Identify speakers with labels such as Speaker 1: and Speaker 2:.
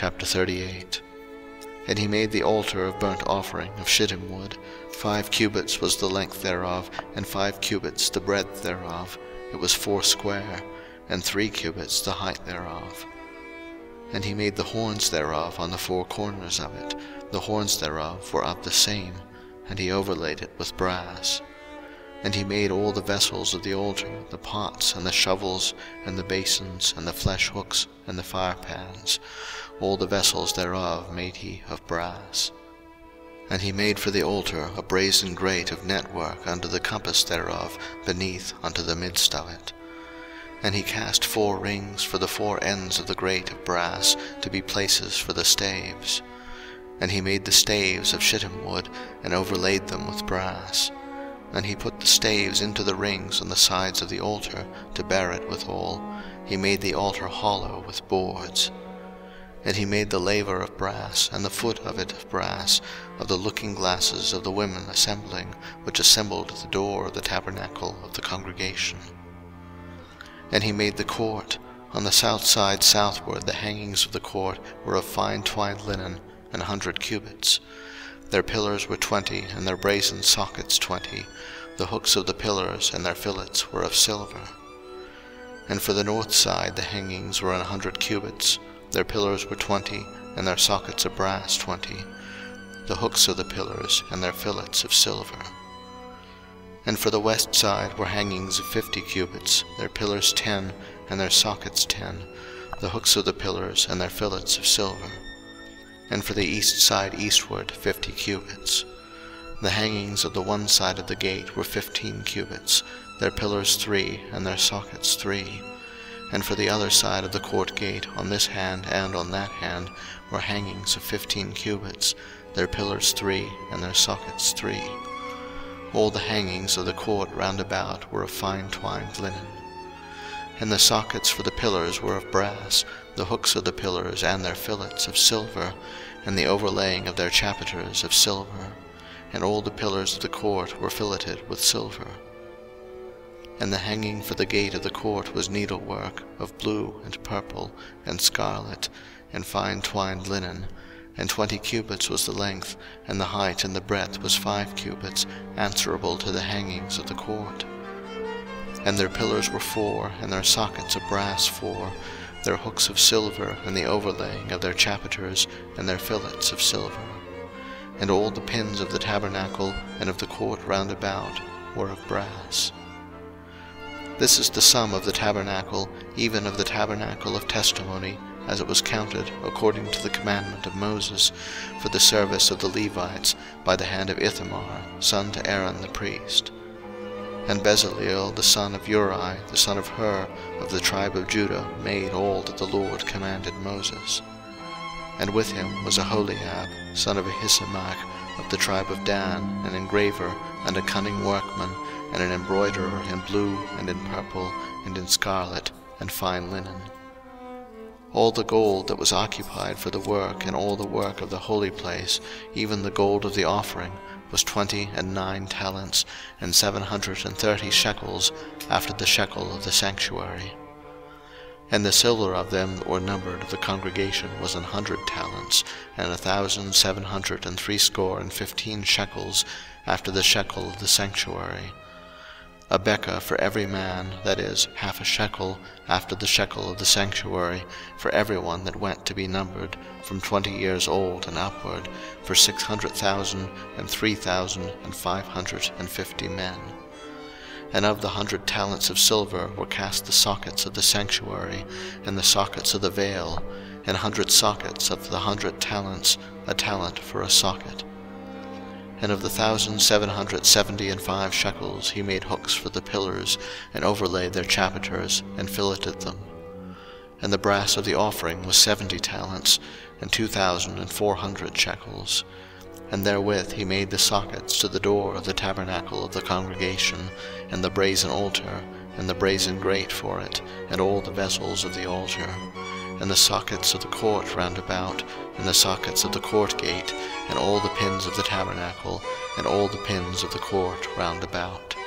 Speaker 1: Chapter 38. And he made the altar of burnt offering of shittim wood. 5 cubits was the length thereof, and 5 cubits the breadth thereof. It was 4 square, and 3 cubits the height thereof. And he made the horns thereof on the 4 corners of it. The horns thereof were of the same, and he overlaid it with brass. And he made all the vessels of the altar, the pots, and the shovels, and the basins, and the flesh hooks, and the firepans. All the vessels thereof made he of brass. And he made for the altar a brazen grate of network under the compass thereof, beneath unto the midst of it. And he cast 4 rings for the 4 ends of the grate of brass, to be places for the staves. And he made the staves of shittim wood, and overlaid them with brass. And he put the staves into the rings on the sides of the altar, to bear it withal. He made the altar hollow with boards. And he made the laver of brass, and the foot of it of brass, of the looking glasses of the women assembling, which assembled at the door of the tabernacle of the congregation. And he made the court. On the south side southward the hangings of the court were of fine twined linen, 100 cubits. Their pillars were 20, and their brazen sockets 20. The hooks of the pillars and their fillets were of silver. And for the north side the hangings were 100 cubits. Their pillars were 20, and their sockets of brass 20. The hooks of the pillars and their fillets of silver. And for the west side were hangings of 50 cubits, their pillars 10, and their sockets 10. The hooks of the pillars and their fillets of silver. And for the east side eastward 50 cubits. The hangings of the one side of the gate were 15 cubits, their pillars 3, and their sockets 3. And for the other side of the court gate, on this hand and on that hand, were hangings of 15 cubits, their pillars 3, and their sockets 3. All the hangings of the court round about were of fine twined linen. And the sockets for the pillars were of brass, the hooks of the pillars and their fillets of silver, and the overlaying of their chapiters of silver. And all the pillars of the court were filleted with silver. And the hanging for the gate of the court was needlework of blue and purple and scarlet, and fine twined linen, and 20 cubits was the length, and the height and the breadth was 5 cubits, answerable to the hangings of the court. And their pillars were 4, and their sockets of brass 4, their hooks of silver, and the overlaying of their chapiters, and their fillets of silver. And all the pins of the tabernacle and of the court round about were of brass. This is the sum of the tabernacle, even of the tabernacle of testimony, as it was counted according to the commandment of Moses, for the service of the Levites, by the hand of Ithamar, son to Aaron the priest. And Bezaleel the son of Uri, the son of Hur, of the tribe of Judah, made all that the Lord commanded Moses. And with him was Aholiab, son of Ahisamach, of the tribe of Dan, an engraver, and a cunning workman, and an embroiderer in blue, and in purple, and in scarlet, and fine linen. All the gold that was occupied for the work, and all the work of the holy place, even the gold of the offering, was 29 talents, and 730 shekels, after the shekel of the sanctuary. And the silver of them that were numbered of the congregation was 100 talents, and 1,760 shekels, after the shekel of the sanctuary. A bekah for every man, that is, half a shekel, after the shekel of the sanctuary, for every one that went to be numbered, from 20 years old and upward, for 600,000 and 3,550 men. And of the 100 talents of silver were cast the sockets of the sanctuary, and the sockets of the veil, and 100 sockets of the 100 talents, a talent for a socket. And of the 1,775 shekels he made hooks for the pillars, and overlaid their chapiters, and filleted them. And the brass of the offering was 70 talents, and 2,400 shekels. And therewith he made the sockets to the door of the tabernacle of the congregation, and the brazen altar, and the brazen grate for it, and all the vessels of the altar, and the sockets of the court round about, and the sockets of the court gate, and all the pins of the tabernacle, and all the pins of the court round about.